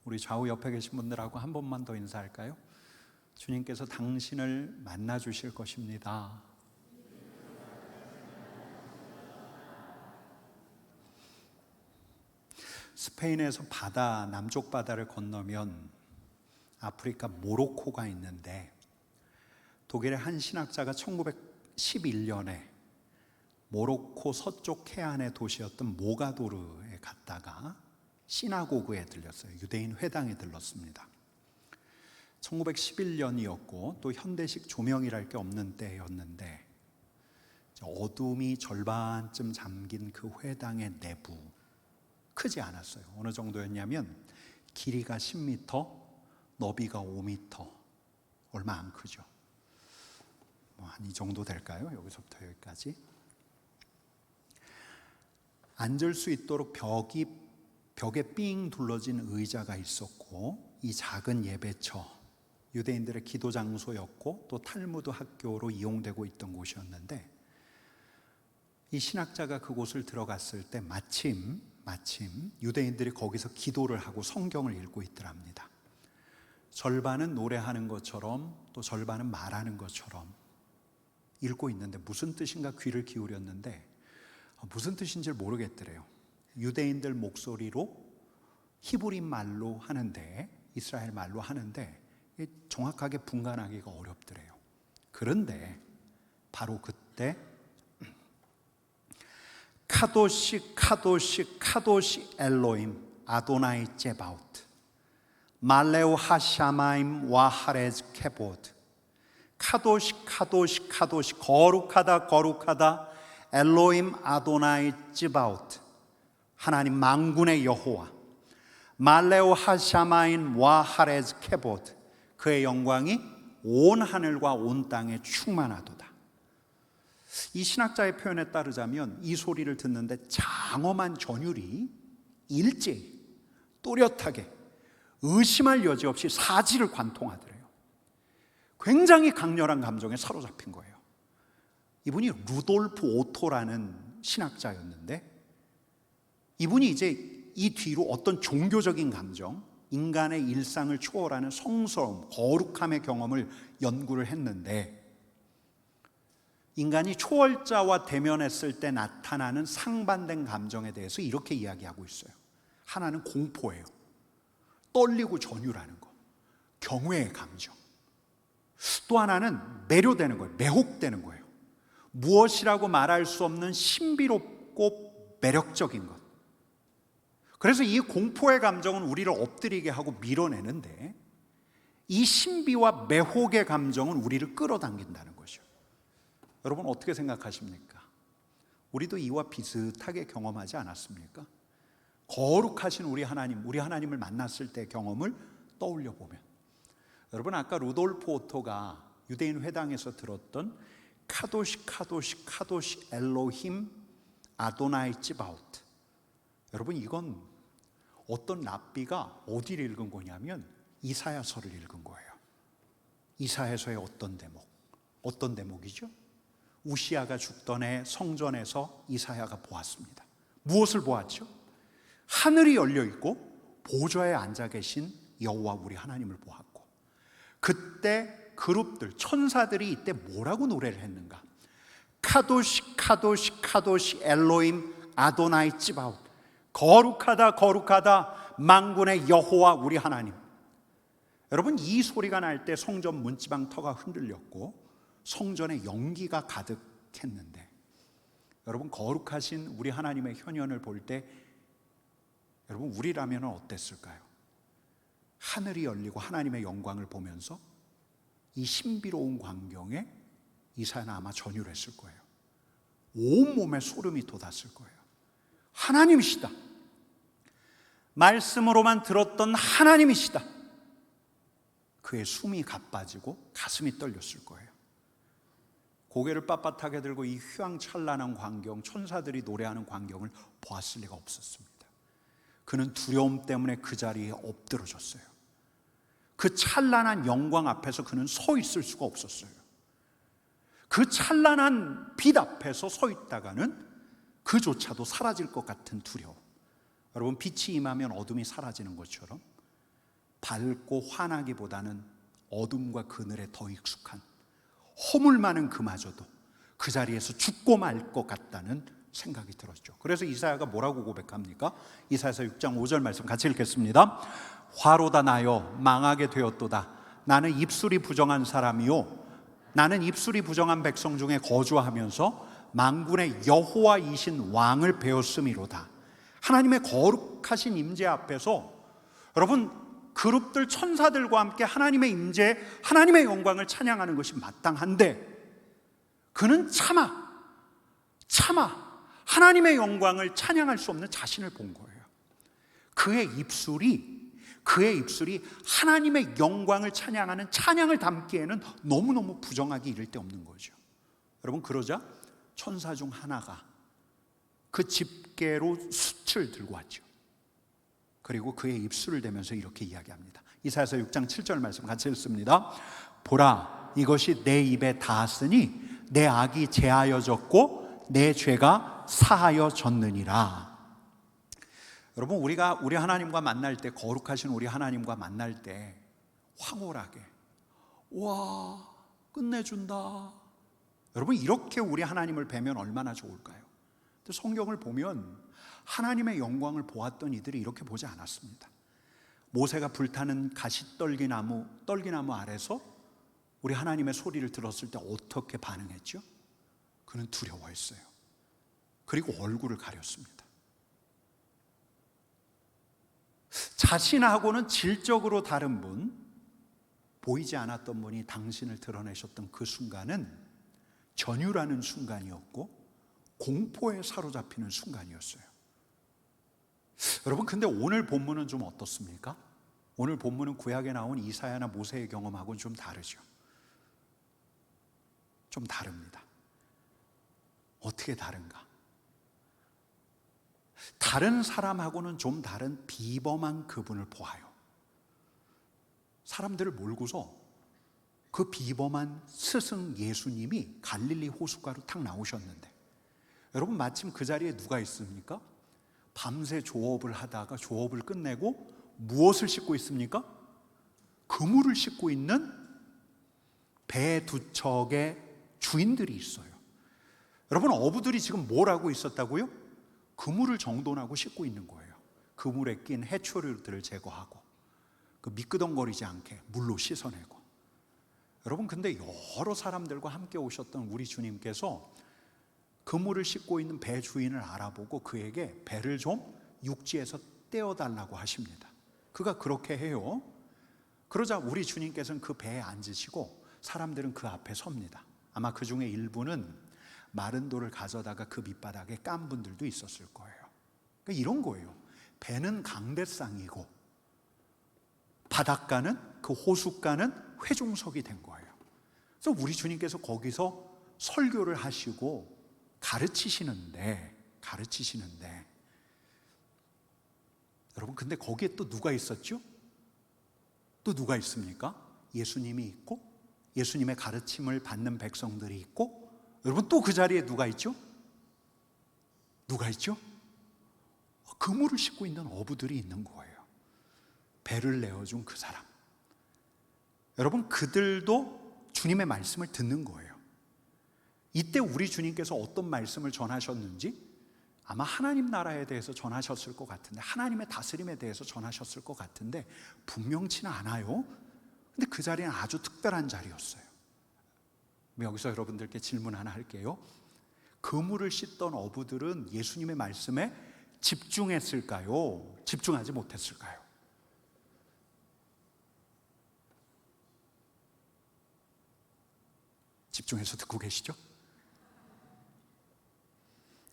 우리 좌우 옆에 계신 분들하고 한 번만 더 인사할까요? 주님께서 당신을 만나 주실 것입니다. 스페인에서 남쪽 바다를 건너면 아프리카 모로코가 있는데, 독일의 한 신학자가 1911년에 모로코 서쪽 해안의 도시였던 모가도르에 갔다가 시나고그에 들렸어요. 유대인 회당에 들렀습니다. 1911년이었고 또 현대식 조명이랄 게 없는 때였는데, 어둠이 절반쯤 잠긴 그 회당의 내부, 크지 않았어요. 어느 정도였냐면 길이가 10m, 너비가 5m, 얼마 안 크죠. 한 이 정도 될까요? 여기서부터 여기까지. 앉을 수 있도록 벽에 삥 둘러진 의자가 있었고, 이 작은 예배처, 유대인들의 기도 장소였고 또 탈무드 학교로 이용되고 있던 곳이었는데, 이 신학자가 그곳을 들어갔을 때 마침 유대인들이 거기서 기도를 하고 성경을 읽고 있더랍니다. 절반은 노래하는 것처럼 또 절반은 말하는 것처럼 읽고 있는데, 무슨 뜻인가 귀를 기울였는데 무슨 뜻인지 모르겠더래요. 유대인들 목소리로 히브리 말로 하는데, 이스라엘 말로 하는데 정확하게 분간하기가 어렵더래요. 그런데 바로 그때 카도시 카도시 카도시 엘로임 아도나이 제바우트 말레우 하샤마임 와하레즈 케보드 카도시 카도시 카도시 거룩하다 거룩하다 엘로임 아도나이 제바우트 하나님 만군의 여호와 말레우 하샤마임 와하레즈 케보드 그의 영광이 온 하늘과 온 땅에 충만하도다. 이 신학자의 표현에 따르자면 이 소리를 듣는데 장엄한 전율이 일제히 또렷하게 의심할 여지 없이 사지를 관통하더래요. 굉장히 강렬한 감정에 사로잡힌 거예요. 이분이 루돌프 오토라는 신학자였는데, 이분이 이제 이 뒤로 어떤 종교적인 감정, 인간의 일상을 초월하는 성스러움, 거룩함의 경험을 연구를 했는데, 인간이 초월자와 대면했을 때 나타나는 상반된 감정에 대해서 이렇게 이야기하고 있어요. 하나는 공포예요. 떨리고 전율하는 거, 경외의 감정. 또 하나는 매료되는 거예요. 매혹되는 거예요. 무엇이라고 말할 수 없는 신비롭고 매력적인 것. 그래서 이 공포의 감정은 우리를 엎드리게 하고 밀어내는데, 이 신비와 매혹의 감정은 우리를 끌어당긴다는 것이죠. 여러분 어떻게 생각하십니까? 우리도 이와 비슷하게 경험하지 않았습니까? 거룩하신 우리 하나님을 만났을 때 경험을 떠올려 보면, 여러분 아까 루돌프 오토가 유대인 회당에서 들었던 카도시 카도시 카도시 엘로힘 아도나이 찌바우트, 여러분 이건 어떤 랍비가 어디를 읽은 거냐면 이사야서를 읽은 거예요. 이사야서의 어떤 대목이죠? 우시아가 죽던 해 성전에서 이사야가 보았습니다. 무엇을 보았죠? 하늘이 열려 있고 보좌에 앉아 계신 여호와 우리 하나님을 보았고, 그때 그룹들, 천사들이 이때 뭐라고 노래를 했는가? 카도시 카도시 카도시 엘로임 아도나이 찌바웃, 거룩하다 거룩하다 만군의 여호와 우리 하나님. 여러분 이 소리가 날 때 성전 문지방 터가 흔들렸고 성전에 연기가 가득했는데, 여러분 거룩하신 우리 하나님의 현현을 볼 때 여러분 우리라면 어땠을까요? 하늘이 열리고 하나님의 영광을 보면서 이 신비로운 광경에 이사야는 아마 전율했을 거예요. 온몸에 소름이 돋았을 거예요. 하나님이시다, 말씀으로만 들었던 하나님이시다. 그의 숨이 가빠지고 가슴이 떨렸을 거예요. 고개를 빳빳하게 들고 이 휘황찬란한 광경, 천사들이 노래하는 광경을 보았을 리가 없었습니다. 그는 두려움 때문에 그 자리에 엎드러졌어요. 그 찬란한 영광 앞에서 그는 서 있을 수가 없었어요. 그 찬란한 빛 앞에서 서 있다가는 그조차도 사라질 것 같은 두려움. 여러분 빛이 임하면 어둠이 사라지는 것처럼 밝고 환하기보다는 어둠과 그늘에 더 익숙한 허물 많은 그마저도 그 자리에서 죽고 말 것 같다는 생각이 들었죠. 그래서 이사야가 뭐라고 고백합니까? 이사야서 6장 5절 말씀 같이 읽겠습니다. 화로다 나여 망하게 되었도다. 나는 입술이 부정한 사람이요 나는 입술이 부정한 백성 중에 거주하면서 만군의 여호와이신 왕을 배웠음이로다. 하나님의 거룩하신 임재 앞에서 여러분 그룹들 천사들과 함께 하나님의 임재, 하나님의 영광을 찬양하는 것이 마땅한데 그는 차마 하나님의 영광을 찬양할 수 없는 자신을 본 거예요. 그의 입술이 하나님의 영광을 찬양하는 찬양을 담기에는 너무너무 부정하기 이를 데 없는 거죠. 여러분 그러자 천사 중 하나가 그 집게로 숯을 들고 왔죠. 그리고 그의 입술을 대면서 이렇게 이야기합니다. 이사야서 6장 7절 말씀 같이 읽습니다. 보라 이것이 내 입에 닿았으니 내 악이 제하여졌고 내 죄가 사하여졌느니라. 여러분 우리 하나님과 만날 때, 거룩하신 우리 하나님과 만날 때 황홀하게 와 끝내준다, 여러분 이렇게 우리 하나님을 뵈면 얼마나 좋을까요? 근데 성경을 보면 하나님의 영광을 보았던 이들이 이렇게 보지 않았습니다. 모세가 불타는 가시떨기나무 아래서 우리 하나님의 소리를 들었을 때 어떻게 반응했죠? 그는 두려워했어요. 그리고 얼굴을 가렸습니다. 자신하고는 질적으로 다른 분, 보이지 않았던 분이 당신을 드러내셨던 그 순간은 전율하는 순간이었고 공포에 사로잡히는 순간이었어요. 여러분 근데 오늘 본문은 좀 어떻습니까? 오늘 본문은 구약에 나온 이사야나 모세의 경험하고는 좀 다르죠. 좀 다릅니다. 어떻게 다른가? 다른 사람하고는 좀 다른 비범한 그분을 보아요. 사람들을 몰고서 그 비범한 스승 예수님이 갈릴리 호숫가로 탁 나오셨는데, 여러분 마침 그 자리에 누가 있습니까? 밤새 조업을 하다가 조업을 끝내고 무엇을 싣고 있습니까? 그물을 싣고 있는 배 두 척의 주인들이 있어요. 여러분 어부들이 지금 뭘 하고 있었다고요? 그물을 정돈하고 싣고 있는 거예요. 그물에 낀 해초류들을 제거하고 그 미끄덩거리지 않게 물로 씻어내고. 여러분 근데 여러 사람들과 함께 오셨던 우리 주님께서 그물을 싣고 있는 배 주인을 알아보고 그에게 배를 좀 육지에서 떼어달라고 하십니다. 그가 그렇게 해요. 그러자 우리 주님께서는 그 배에 앉으시고 사람들은 그 앞에 섭니다. 아마 그 중에 일부는 마른 돌을 가져다가 그 밑바닥에 깐 분들도 있었을 거예요. 그러니까 이런 거예요. 배는 강대상이고 바닷가는, 그 호숫가는 회중석이 된 거예요. 그래서 우리 주님께서 거기서 설교를 하시고 가르치시는데 여러분 근데 거기에 또 누가 있었죠? 또 누가 있습니까? 예수님이 있고 예수님의 가르침을 받는 백성들이 있고, 여러분 또 그 자리에 누가 있죠? 그물을 싣고 있는 어부들이 있는 거예요. 배를 내어준 그 사람. 여러분 그들도 주님의 말씀을 듣는 거예요. 이때 우리 주님께서 어떤 말씀을 전하셨는지 아마 하나님 나라에 대해서 전하셨을 것 같은데, 하나님의 다스림에 대해서 전하셨을 것 같은데 분명치는 않아요. 근데 그 자리는 아주 특별한 자리였어요. 여기서 여러분들께 질문 하나 할게요. 그물을 씻던 어부들은 예수님의 말씀에 집중했을까요? 집중하지 못했을까요? 집중해서 듣고 계시죠?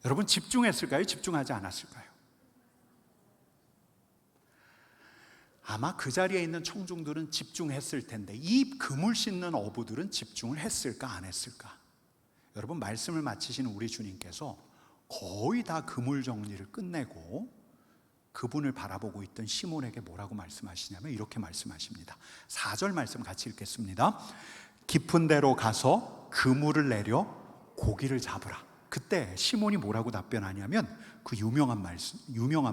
여러분 집중했을까요? 집중하지 않았을까요? 아마 그 자리에 있는 청중들은 집중했을 텐데 이 그물 씻는 어부들은 집중을 했을까 안 했을까? 여러분 말씀을 마치시는 우리 주님께서 거의 다 그물 정리를 끝내고 그분을 바라보고 있던 시몬에게 뭐라고 말씀하시냐면 이렇게 말씀하십니다. 4절 말씀 같이 읽겠습니다. 깊은 데로 가서 그물을 내려 고기를 잡으라. 그때 시몬이 뭐라고 답변하냐면 그 유명한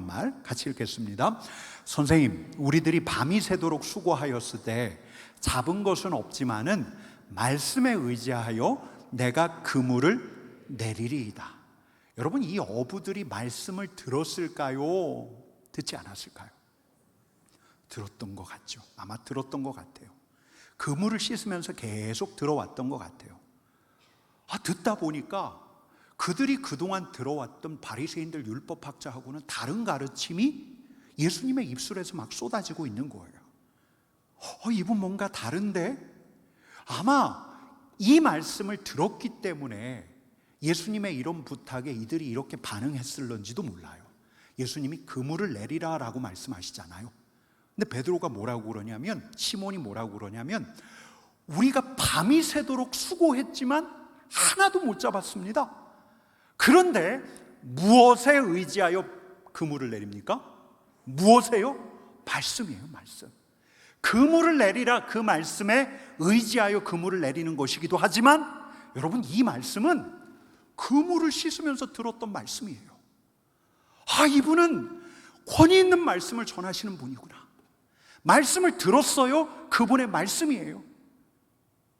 말 같이 읽겠습니다. 선생님, 우리들이 밤이 새도록 수고하였을 때 잡은 것은 없지만은 말씀에 의지하여 내가 그물을 내리리이다. 여러분, 이 어부들이 말씀을 들었을까요? 듣지 않았을까요? 들었던 것 같죠. 아마 들었던 것 같아요. 그물을 씻으면서 계속 들어왔던 것 같아요. 듣다 보니까 그들이 그동안 들어왔던 바리새인들 율법학자하고는 다른 가르침이 예수님의 입술에서 막 쏟아지고 있는 거예요. 이분 뭔가 다른데? 아마 이 말씀을 들었기 때문에 예수님의 이런 부탁에 이들이 이렇게 반응했을런지도 몰라요. 예수님이 그물을 내리라 라고 말씀하시잖아요. 근데 베드로가 뭐라고 그러냐면, 시몬이 뭐라고 그러냐면, 우리가 밤이 새도록 수고했지만 하나도 못 잡았습니다. 그런데 무엇에 의지하여 그물을 내립니까? 무엇에요? 말씀이에요, 말씀. 그물을 내리라, 그 말씀에 의지하여 그물을 내리는 것이기도 하지만, 여러분, 이 말씀은 그물을 씻으면서 들었던 말씀이에요. 이분은 권위 있는 말씀을 전하시는 분이구나. 말씀을 들었어요. 그분의 말씀이에요.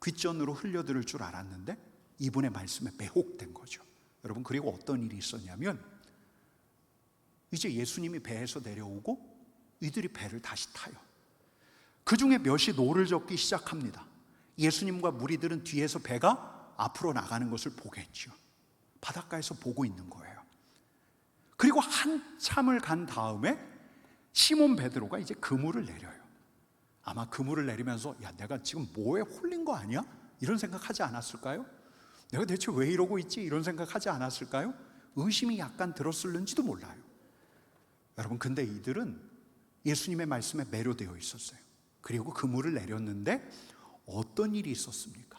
귓전으로 흘려들을 줄 알았는데 이분의 말씀에 매혹된 거죠. 여러분, 그리고 어떤 일이 있었냐면, 이제 예수님이 배에서 내려오고 이들이 배를 다시 타요. 그 중에 몇이 노를 젓기 시작합니다. 예수님과 무리들은 뒤에서 배가 앞으로 나가는 것을 보겠죠. 바닷가에서 보고 있는 거예요. 그리고 한참을 간 다음에 시몬 베드로가 이제 그물을 내려요. 아마 그물을 내리면서 내가 지금 뭐에 홀린 거 아니야? 이런 생각하지 않았을까요? 내가 대체 왜 이러고 있지? 이런 생각하지 않았을까요? 의심이 약간 들었을는지도 몰라요. 여러분, 근데 이들은 예수님의 말씀에 매료되어 있었어요. 그리고 그물을 내렸는데 어떤 일이 있었습니까?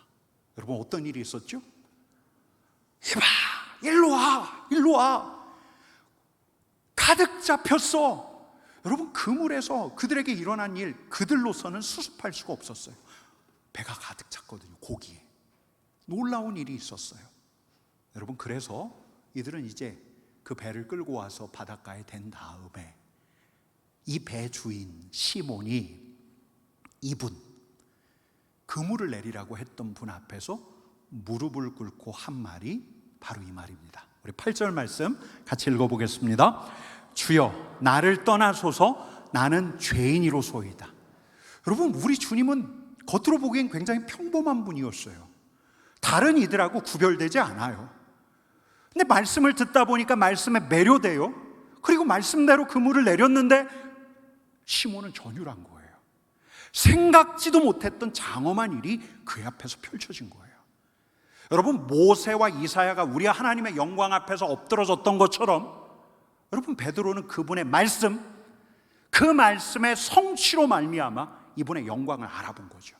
여러분, 어떤 일이 있었죠? 이봐, 일로 와, 일로 와. 가득 잡혔어. 여러분, 그물에서 그들에게 일어난 일, 그들로서는 수습할 수가 없었어요. 배가 가득 찼거든요, 고기에. 놀라운 일이 있었어요. 여러분, 그래서 이들은 이제 그 배를 끌고 와서 바닷가에 댄 다음에 이 배 주인 시몬이 이분, 그물을 내리라고 했던 분 앞에서 무릎을 꿇고 한 말이 바로 이 말입니다. 우리 8절 말씀 같이 읽어보겠습니다. 주여, 나를 떠나소서, 나는 죄인이로소이다. 여러분, 우리 주님은 겉으로 보기엔 굉장히 평범한 분이었어요. 다른 이들하고 구별되지 않아요. 근데 말씀을 듣다 보니까 말씀에 매료돼요. 그리고 말씀대로 그물을 내렸는데 시몬은 전율한 거예요. 생각지도 못했던 장엄한 일이 그의 앞에서 펼쳐진 거예요. 여러분, 모세와 이사야가 우리 하나님의 영광 앞에서 엎드러졌던 것처럼, 여러분, 베드로는 그분의 말씀, 그 말씀의 성취로 말미암아 이분의 영광을 알아본 거죠.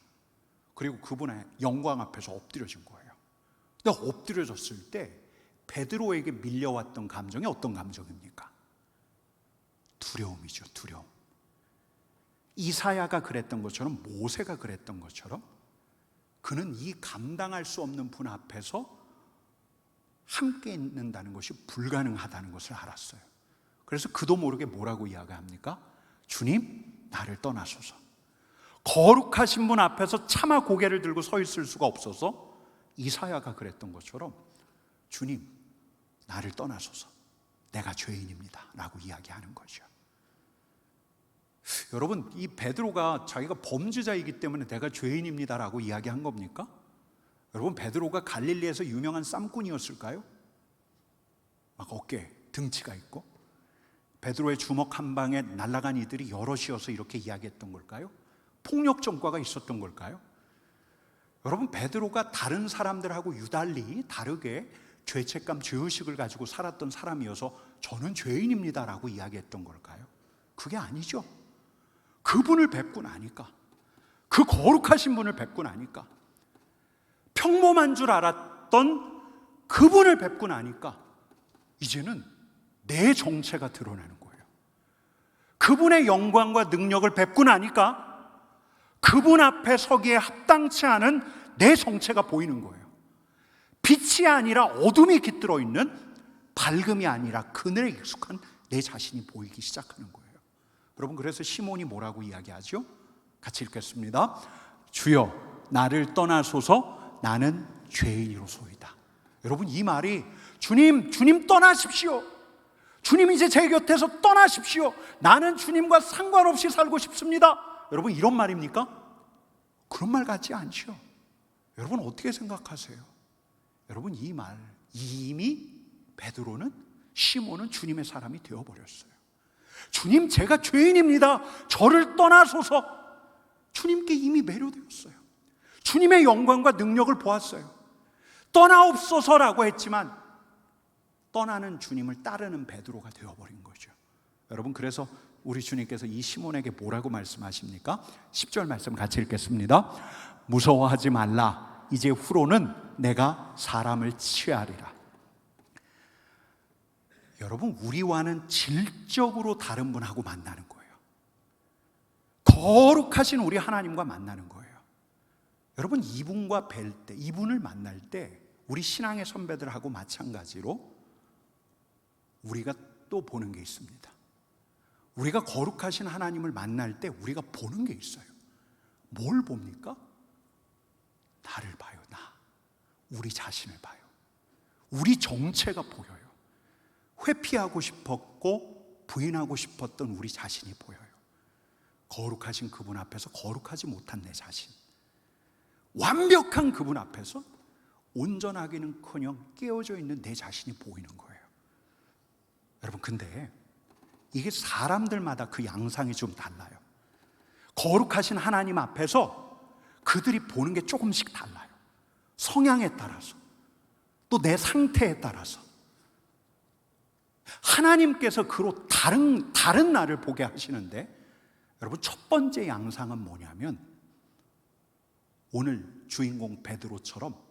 그리고 그분의 영광 앞에서 엎드려진 거예요. 근데 엎드려졌을 때 베드로에게 밀려왔던 감정이 어떤 감정입니까? 두려움이죠, 두려움. 이사야가 그랬던 것처럼, 모세가 그랬던 것처럼 그는 이 감당할 수 없는 분 앞에서 함께 있는다는 것이 불가능하다는 것을 알았어요. 그래서 그도 모르게 뭐라고 이야기합니까? 주님, 나를 떠나소서. 거룩하신 분 앞에서 차마 고개를 들고 서 있을 수가 없어서 이사야가 그랬던 것처럼 주님, 나를 떠나소서. 내가 죄인입니다 라고 이야기하는 거죠. 여러분, 이 베드로가 자기가 범죄자이기 때문에 내가 죄인입니다 라고 이야기한 겁니까? 여러분, 베드로가 갈릴리에서 유명한 쌈꾼이었을까요? 막 어깨에 등치가 있고 베드로의 주먹 한 방에 날아간 이들이 여럿이어서 이렇게 이야기했던 걸까요? 폭력 전과가 있었던 걸까요? 여러분, 베드로가 다른 사람들하고 유달리 다르게 죄책감, 죄의식을 가지고 살았던 사람이어서 저는 죄인입니다 라고 이야기했던 걸까요? 그게 아니죠. 그분을 뵙고 나니까, 그 거룩하신 분을 뵙고 나니까, 평범한 줄 알았던 그분을 뵙고 나니까 이제는 내 정체가 드러나는 거예요. 그분의 영광과 능력을 뵙고 나니까 그분 앞에 서기에 합당치 않은 내 정체가 보이는 거예요. 빛이 아니라 어둠이 깃들어 있는, 밝음이 아니라 그늘에 익숙한 내 자신이 보이기 시작하는 거예요. 여러분, 그래서 시몬이 뭐라고 이야기하죠? 같이 읽겠습니다. 주여, 나를 떠나소서, 나는 죄인이로소이다. 여러분, 이 말이 주님 떠나십시오. 주님 이제 제 곁에서 떠나십시오. 나는 주님과 상관없이 살고 싶습니다. 여러분, 이런 말입니까? 그런 말 같지 않죠. 여러분, 어떻게 생각하세요? 여러분, 이 말, 이미 베드로는, 시몬은 주님의 사람이 되어버렸어요. 주님, 제가 죄인입니다. 저를 떠나소서. 주님께 이미 매료되었어요. 주님의 영광과 능력을 보았어요. 떠나옵소서라고 했지만 떠나는 주님을 따르는 베드로가 되어버린 거죠. 여러분, 그래서 우리 주님께서 이 시몬에게 뭐라고 말씀하십니까? 10절 말씀 같이 읽겠습니다. 무서워하지 말라. 이제 후로는 내가 사람을 취하리라. 여러분, 우리와는 질적으로 다른 분하고 만나는 거예요. 거룩하신 우리 하나님과 만나는 거예요. 여러분, 이분과 뵐 때, 이분을 만날 때 우리 신앙의 선배들하고 마찬가지로 우리가 또 보는 게 있습니다. 우리가 거룩하신 하나님을 만날 때 우리가 보는 게 있어요. 뭘 봅니까? 나를 봐요. 우리 자신을 봐요. 우리 정체가 보여요. 회피하고 싶었고 부인하고 싶었던 우리 자신이 보여요. 거룩하신 그분 앞에서 거룩하지 못한 내 자신, 완벽한 그분 앞에서 온전하기는커녕 깨어져 있는 내 자신이 보이는 거예요. 여러분, 근데 이게 사람들마다 그 양상이 좀 달라요. 거룩하신 하나님 앞에서 그들이 보는 게 조금씩 달라요. 성향에 따라서, 또 내 상태에 따라서. 하나님께서 그로 다른 나를 보게 하시는데, 여러분, 첫 번째 양상은 뭐냐면 오늘 주인공 베드로처럼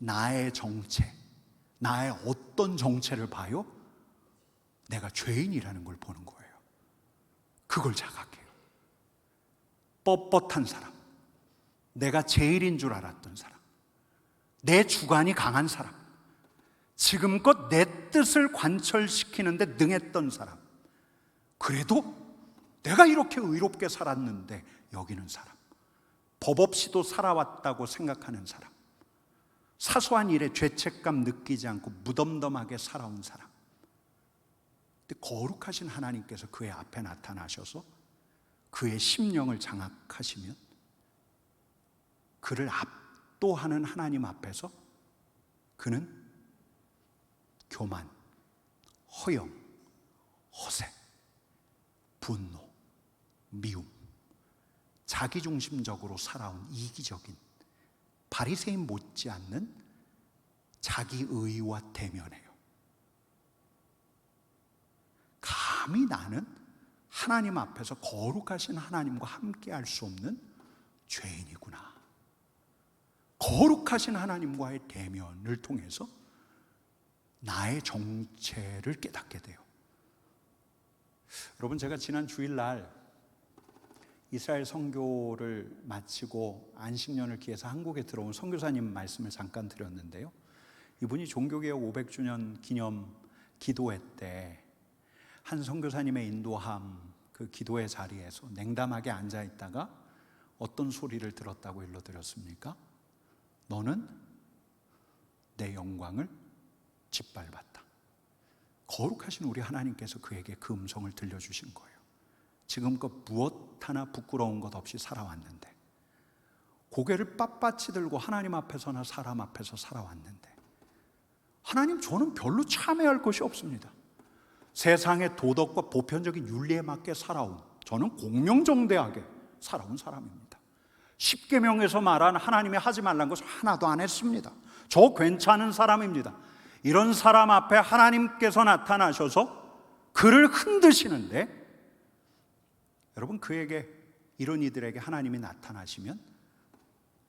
나의 정체, 나의 어떤 정체를 봐요? 내가 죄인이라는 걸 보는 거예요. 그걸 자각해요. 뻣뻣한 사람, 내가 제일인 줄 알았던 사람, 내 주관이 강한 사람, 지금껏 내 뜻을 관철시키는데 능했던 사람, 그래도 내가 이렇게 의롭게 살았는데 여기는 사람, 법 없이도 살아왔다고 생각하는 사람, 사소한 일에 죄책감 느끼지 않고 무덤덤하게 살아온 사람. 근데 거룩하신 하나님께서 그의 앞에 나타나셔서 그의 심령을 장악하시면 그를 압도하는 하나님 앞에서 그는 교만, 허영, 허세, 분노, 미움, 자기중심적으로 살아온 이기적인 바리새인 못지않는 자기의와 대면해요. 감히 나는 하나님 앞에서 거룩하신 하나님과 함께 할 수 없는 죄인이구나. 거룩하신 하나님과의 대면을 통해서 나의 정체를 깨닫게 돼요. 여러분, 제가 지난 주일날 이스라엘 선교를 마치고 안식년을 기해서 한국에 들어온 선교사님 말씀을 잠깐 드렸는데요, 이분이 종교개혁 500주년 기념 기도회 때 한 선교사님의 인도함 그 기도회 자리에서 냉담하게 앉아 있다가 어떤 소리를 들었다고 일러드렸습니까? 너는 내 영광을 짓밟았다. 거룩하신 우리 하나님께서 그에게 그 음성을 들려주신 거예요. 지금껏 무엇 하나 부끄러운 것 없이 살아왔는데, 고개를 빳빳이 들고 하나님 앞에서나 사람 앞에서 살아왔는데, 하나님, 저는 별로 참여할 것이 없습니다. 세상의 도덕과 보편적인 윤리에 맞게 살아온, 저는 공명정대하게 살아온 사람입니다. 십계명에서 말한 하나님이 하지 말란 것을 하나도 안 했습니다. 저 괜찮은 사람입니다. 이런 사람 앞에 하나님께서 나타나셔서 그를 흔드시는데, 여러분, 그에게, 이런 이들에게 하나님이 나타나시면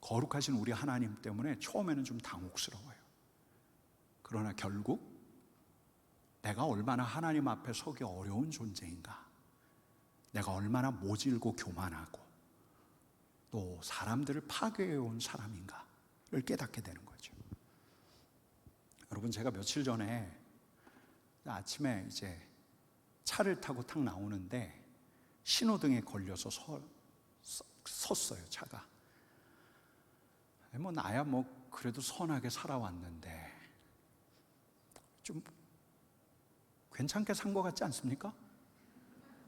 거룩하신 우리 하나님 때문에 처음에는 좀 당혹스러워요. 그러나 결국 내가 얼마나 하나님 앞에 서기 어려운 존재인가, 내가 얼마나 모질고 교만하고 또 사람들을 파괴해온 사람인가를 깨닫게 되는 거죠. 여러분, 제가 며칠 전에 아침에 이제 차를 타고 탁 나오는데 신호등에 걸려서 섰어요, 차가. 뭐 나야 뭐 그래도 선하게 살아왔는데 좀 괜찮게 산 것 같지 않습니까?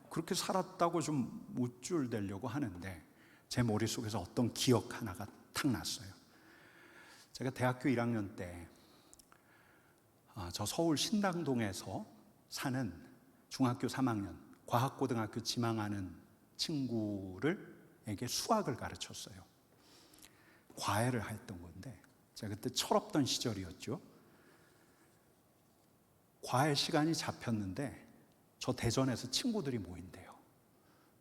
그렇게 살았다고 좀 우쭐대려고 하는데 제 머릿속에서 어떤 기억 하나가 탁 났어요. 제가 대학교 1학년 때 저 서울 신당동에서 사는 중학교 3학년 과학고등학교 지망하는 친구에게 수학을 가르쳤어요. 과외를 했던 건데 제가 그때 철없던 시절이었죠. 과외 시간이 잡혔는데 저 대전에서 친구들이 모인대요.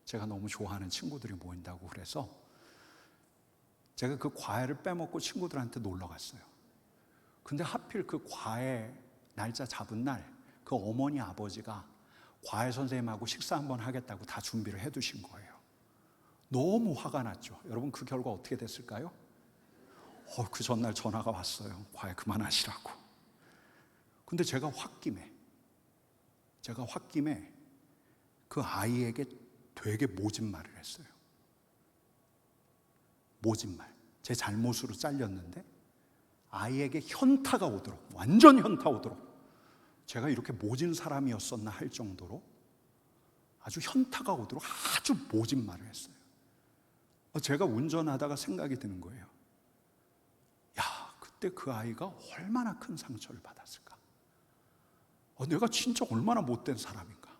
제가 너무 좋아하는 친구들이 모인다고 그래서 제가 그 과외를 빼먹고 친구들한테 놀러 갔어요. 근데 하필 그 과외 날짜 잡은 날 그 어머니 아버지가 과외 선생님하고 식사 한번 하겠다고 다 준비를 해두신 거예요. 너무 화가 났죠. 여러분, 그 결과 어떻게 됐을까요? 그 전날 전화가 왔어요. 과외 그만하시라고. 근데 제가 홧김에 그 아이에게 되게 모진 말을 했어요. 모진 말. 제 잘못으로 잘렸는데 아이에게 현타가 오도록, 완전 현타 오도록, 제가 이렇게 모진 사람이었었나 할 정도로 아주 현타가 오도록 아주 모진 말을 했어요. 제가 운전하다가 생각이 드는 거예요. 야, 그때 그 아이가 얼마나 큰 상처를 받았을까? 내가 진짜 얼마나 못된 사람인가?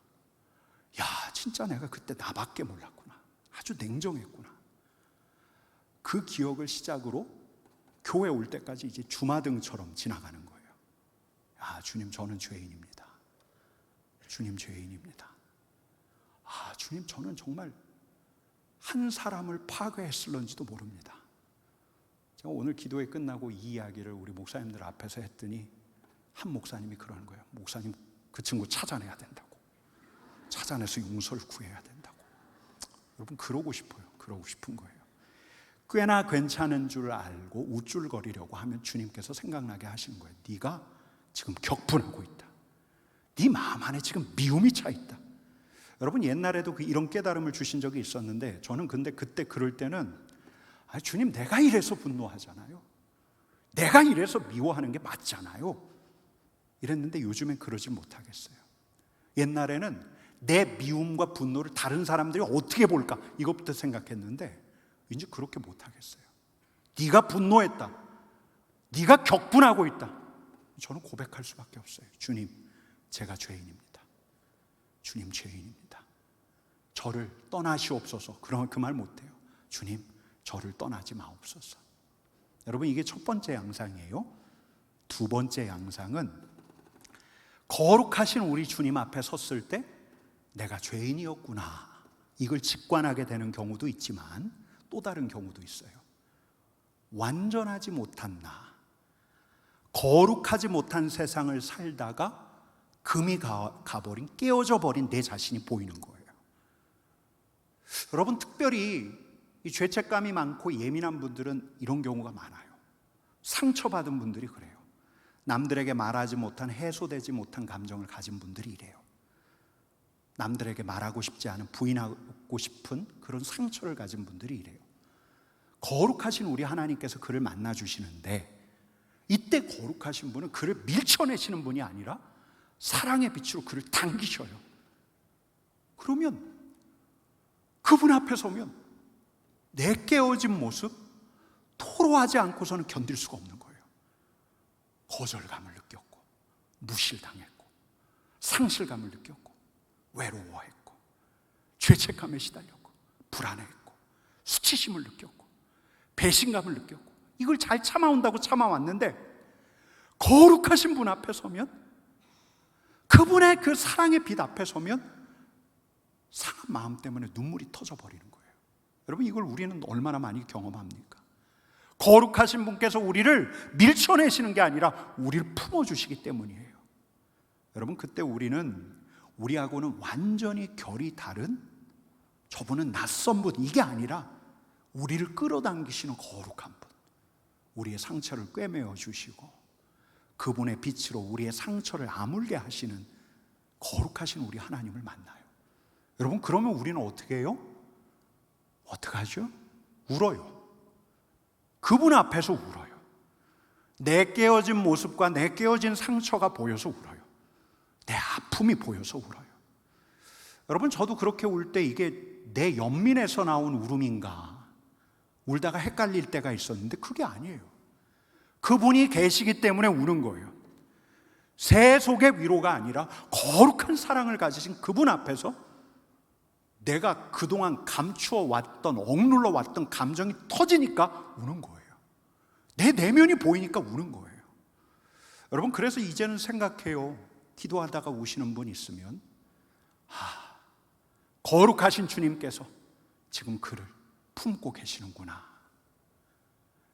야, 진짜 내가 그때 나밖에 몰랐구나. 아주 냉정했구나. 그 기억을 시작으로 교회 올 때까지 이제 주마등처럼 지나가는 거예요. 주님, 저는 죄인입니다. 주님, 죄인입니다. 주님, 저는 정말 한 사람을 파괴했을런지도 모릅니다. 제가 오늘 기도회 끝나고 이 이야기를 우리 목사님들 앞에서 했더니 한 목사님이 그러는 거예요. 목사님, 그 친구 찾아내야 된다고. 찾아내서 용서를 구해야 된다고. 여러분, 그러고 싶어요. 그러고 싶은 거예요. 꽤나 괜찮은 줄 알고 우쭐거리려고 하면 주님께서 생각나게 하시는 거예요. 네가 지금 격분하고 있다. 네 마음 안에 지금 미움이 차 있다. 여러분, 옛날에도 이런 깨달음을 주신 적이 있었는데 저는 근데 그때 그럴 때는 주님, 내가 이래서 분노하잖아요. 내가 이래서 미워하는 게 맞잖아요. 이랬는데 요즘엔 그러지 못하겠어요. 옛날에는 내 미움과 분노를 다른 사람들이 어떻게 볼까 이것부터 생각했는데 이제 그렇게 못하겠어요. 네가 분노했다. 네가 격분하고 있다. 저는 고백할 수밖에 없어요. 주님, 제가 죄인입니다. 주님, 죄인입니다. 저를 떠나시옵소서. 그러면 그 말 못해요. 주님, 저를 떠나지 마옵소서. 여러분, 이게 첫 번째 양상이에요. 두 번째 양상은 거룩하신 우리 주님 앞에 섰을 때 내가 죄인이었구나, 이걸 직관하게 되는 경우도 있지만 또 다른 경우도 있어요. 완전하지 못한 나, 거룩하지 못한 세상을 살다가 금이 가버린, 깨어져 버린 내 자신이 보이는 거예요. 여러분, 특별히 이 죄책감이 많고 예민한 분들은 이런 경우가 많아요. 상처받은 분들이 그래요. 남들에게 말하지 못한, 해소되지 못한 감정을 가진 분들이 이래요. 남들에게 말하고 싶지 않은, 부인하고 싶은 그런 상처를 가진 분들이 이래요. 거룩하신 우리 하나님께서 그를 만나주시는데 이때 거룩하신 분은 그를 밀쳐내시는 분이 아니라 사랑의 빛으로 그를 당기셔요. 그러면 그분 앞에 서면 내 깨어진 모습 토로하지 않고서는 견딜 수가 없는 거예요. 거절감을 느꼈고, 무시당했고, 상실감을 느꼈고, 외로워했고, 죄책감에 시달렸고, 불안했고, 수치심을 느꼈고, 배신감을 느꼈고, 이걸 잘 참아온다고 참아왔는데 거룩하신 분 앞에 서면, 그분의 그 사랑의 빛 앞에 서면 상한 마음 때문에 눈물이 터져버리는 거예요. 여러분, 이걸 우리는 얼마나 많이 경험합니까? 거룩하신 분께서 우리를 밀쳐내시는 게 아니라 우리를 품어주시기 때문이에요. 여러분, 그때 우리는 우리하고는 완전히 결이 다른, 저분은 낯선 분, 이게 아니라 우리를 끌어당기시는 거룩한 분, 우리의 상처를 꿰매어 주시고 그분의 빛으로 우리의 상처를 아물게 하시는 거룩하신 우리 하나님을 만나요. 여러분, 그러면 우리는 어떻게 해요? 어떻게 하죠? 울어요. 그분 앞에서 울어요. 내 깨어진 모습과 내 깨어진 상처가 보여서 울어요. 내 아픔이 보여서 울어요. 여러분, 저도 그렇게 울 때 이게 내 연민에서 나온 울음인가 울다가 헷갈릴 때가 있었는데 그게 아니에요. 그분이 계시기 때문에 우는 거예요. 세속의 위로가 아니라 거룩한 사랑을 가지신 그분 앞에서 내가 그동안 감추어 왔던, 억눌러 왔던 감정이 터지니까 우는 거예요. 내 내면이 보이니까 우는 거예요. 여러분, 그래서 이제는 생각해요. 기도하다가 우시는 분 있으면 거룩하신 주님께서 지금 그를 품고 계시는구나.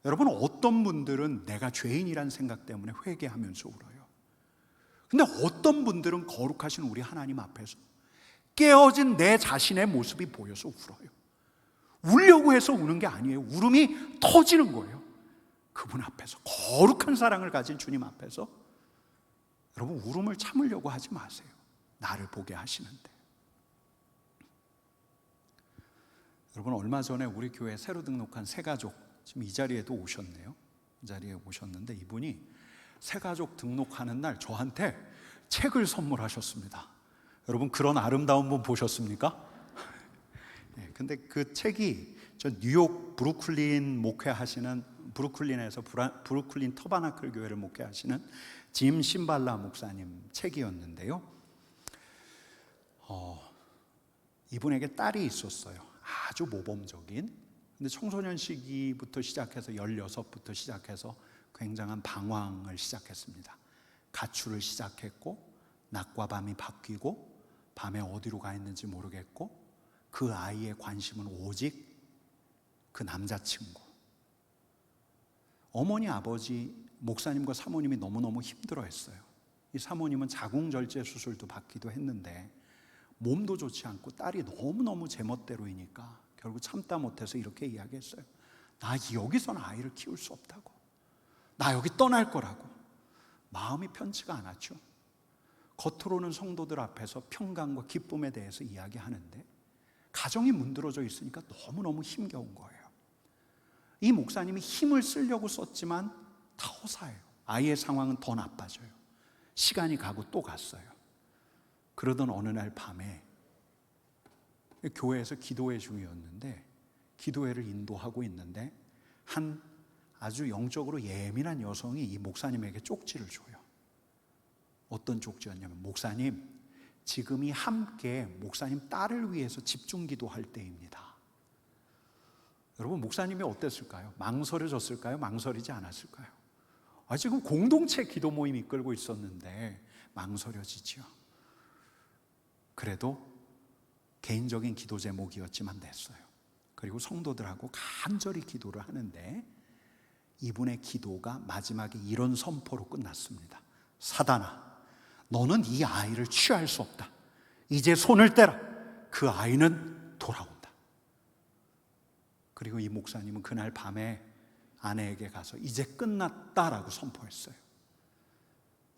여러분, 어떤 분들은 내가 죄인이란 생각 때문에 회개하면서 울어요. 근데 어떤 분들은 거룩하신 우리 하나님 앞에서 깨어진 내 자신의 모습이 보여서 울어요. 울려고 해서 우는 게 아니에요. 울음이 터지는 거예요. 그분 앞에서, 거룩한 사랑을 가진 주님 앞에서. 여러분, 울음을 참으려고 하지 마세요. 나를 보게 하시는데. 여러분, 얼마 전에 우리 교회에 새로 등록한 새가족, 지금 이 자리에도 오셨네요. 이 자리에 오셨는데 이분이 새가족 등록하는 날 저한테 책을 선물하셨습니다. 여러분, 그런 아름다운 분 보셨습니까? 네, 근데 그 책이 저 뉴욕 브루클린 목회하시는, 브루클린에서 브루클린 터바나클 교회를 목회하시는 짐 신발라 목사님 책이었는데요. 이분에게 딸이 있었어요. 아주 모범적인. 근데 청소년 시기부터 시작해서 16부터 시작해서 굉장한 방황을 시작했습니다. 가출을 시작했고, 낮과 밤이 바뀌고, 밤에 어디로 가 있는지 모르겠고, 그 아이의 관심은 오직 그 남자친구. 어머니, 아버지, 목사님과 사모님이 너무너무 힘들어했어요. 이 사모님은 자궁절제 수술도 받기도 했는데 몸도 좋지 않고 딸이 너무너무 제멋대로이니까 결국 참다 못해서 이렇게 이야기했어요. 나 여기서는 아이를 키울 수 없다고. 나 여기 떠날 거라고. 마음이 편치가 않았죠. 겉으로는 성도들 앞에서 평강과 기쁨에 대해서 이야기하는데 가정이 문드러져 있으니까 너무너무 힘겨운 거예요. 이 목사님이 힘을 쓰려고 썼지만 다 허사예요. 아이의 상황은 더 나빠져요. 시간이 가고 또 갔어요. 그러던 어느 날 밤에 교회에서 기도회 중이었는데, 기도회를 인도하고 있는데 한 아주 영적으로 예민한 여성이 이 목사님에게 쪽지를 줘요. 어떤 쪽지였냐면, 목사님, 지금이 함께 목사님 딸을 위해서 집중 기도할 때입니다. 여러분, 목사님이 어땠을까요? 망설여졌을까요? 망설이지 않았을까요? 지금 공동체 기도 모임 이끌고 있었는데 망설여지죠. 그래도 개인적인 기도 제목이었지만 냈어요. 그리고 성도들하고 간절히 기도를 하는데 이분의 기도가 마지막에 이런 선포로 끝났습니다. 사단아, 너는 이 아이를 취할 수 없다. 이제 손을 떼라. 그 아이는 돌아온다. 그리고 이 목사님은 그날 밤에 아내에게 가서 이제 끝났다라고 선포했어요.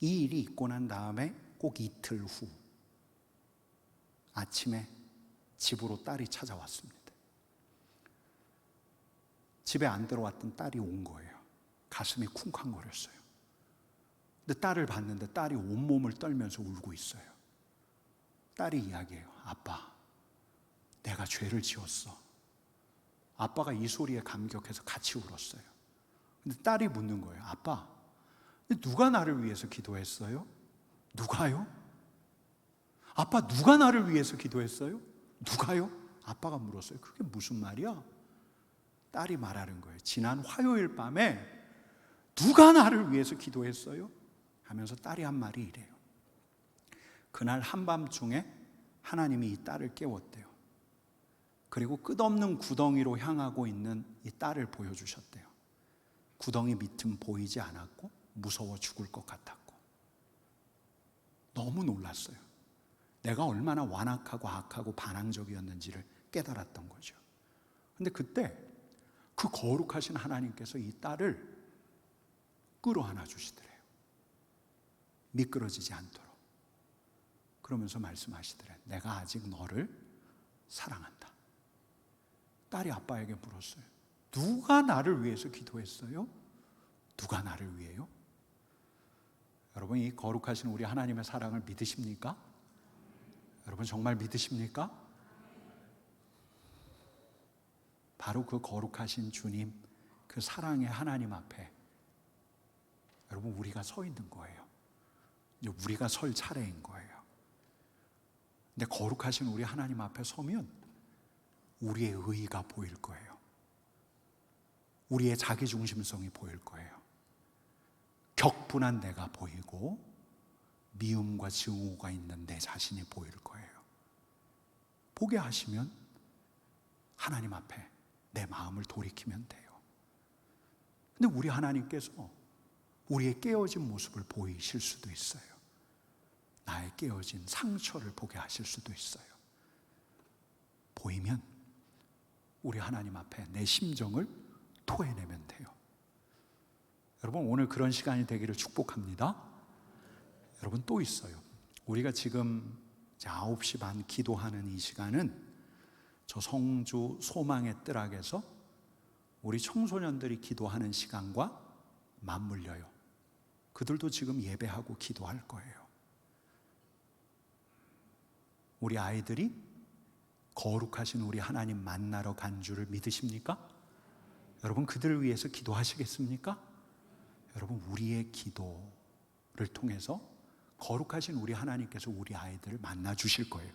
이 일이 있고 난 다음에 꼭 이틀 후 아침에 집으로 딸이 찾아왔습니다. 집에 안 들어왔던 딸이 온 거예요. 가슴이 쿵쾅거렸어요. 근데 딸을 봤는데 딸이 온몸을 떨면서 울고 있어요. 딸이 이야기해요. 아빠, 내가 죄를 지었어. 아빠가 이 소리에 감격해서 같이 울었어요. 근데 딸이 묻는 거예요. 아빠, 누가 나를 위해서 기도했어요? 누가요? 아빠, 누가 나를 위해서 기도했어요? 누가요? 아빠가 물었어요. 그게 무슨 말이야? 딸이 말하는 거예요. 지난 화요일 밤에 누가 나를 위해서 기도했어요? 하면서 딸이 한 말이 이래요. 그날 한밤중에 하나님이 이 딸을 깨웠대요. 그리고 끝없는 구덩이로 향하고 있는 이 딸을 보여주셨대요. 구덩이 밑은 보이지 않았고 무서워 죽을 것 같았고 너무 놀랐어요. 내가 얼마나 완악하고 악하고 반항적이었는지를 깨달았던 거죠. 근데 그때 그 거룩하신 하나님께서 이 딸을 끌어안아 주시더래요. 미끄러지지 않도록. 그러면서 말씀하시더래. 내가 아직 너를 사랑한다. 딸이 아빠에게 물었어요. 누가 나를 위해서 기도했어요? 누가 나를 위해요? 여러분, 이 거룩하신 우리 하나님의 사랑을 믿으십니까? 여러분 정말 믿으십니까? 바로 그 거룩하신 주님, 그 사랑의 하나님 앞에 여러분 우리가 서 있는 거예요. 이제 우리가 설 차례인 거예요. 근데 거룩하신 우리 하나님 앞에 서면 우리의 의의가 보일 거예요. 우리의 자기중심성이 보일 거예요. 격분한 내가 보이고 미움과 증오가 있는 내 자신이 보일 거예요. 보게 하시면 하나님 앞에 내 마음을 돌이키면 돼요. 근데 우리 하나님께서 우리의 깨어진 모습을 보이실 수도 있어요. 나의 깨어진 상처를 보게 하실 수도 있어요. 보이면 우리 하나님 앞에 내 심정을 토해내면 돼요. 여러분 오늘 그런 시간이 되기를 축복합니다. 여러분 또 있어요. 우리가 지금 9시 반 기도하는 이 시간은 저 성주 소망의 뜰악에서 우리 청소년들이 기도하는 시간과 맞물려요. 그들도 지금 예배하고 기도할 거예요. 우리 아이들이 거룩하신 우리 하나님 만나러 간 줄을 믿으십니까? 여러분 그들을 위해서 기도하시겠습니까? 여러분 우리의 기도를 통해서 거룩하신 우리 하나님께서 우리 아이들을 만나 주실 거예요.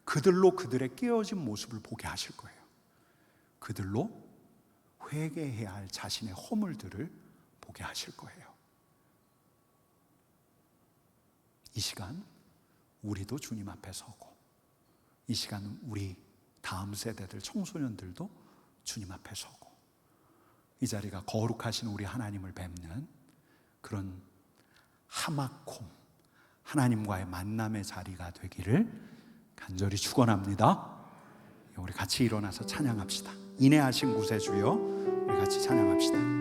그들로 그들의 깨어진 모습을 보게 하실 거예요. 그들로 회개해야 할 자신의 허물들을 보게 하실 거예요. 이 시간 우리도 주님 앞에 서고, 이 시간 우리 다음 세대들 청소년들도 주님 앞에 서고, 이 자리가 거룩하신 우리 하나님을 뵙는 그런 하마콤 하나님과의 만남의 자리가 되기를 간절히 축원합니다. 우리 같이 일어나서 찬양합시다. 인내하신 구세주여, 우리 같이 찬양합시다.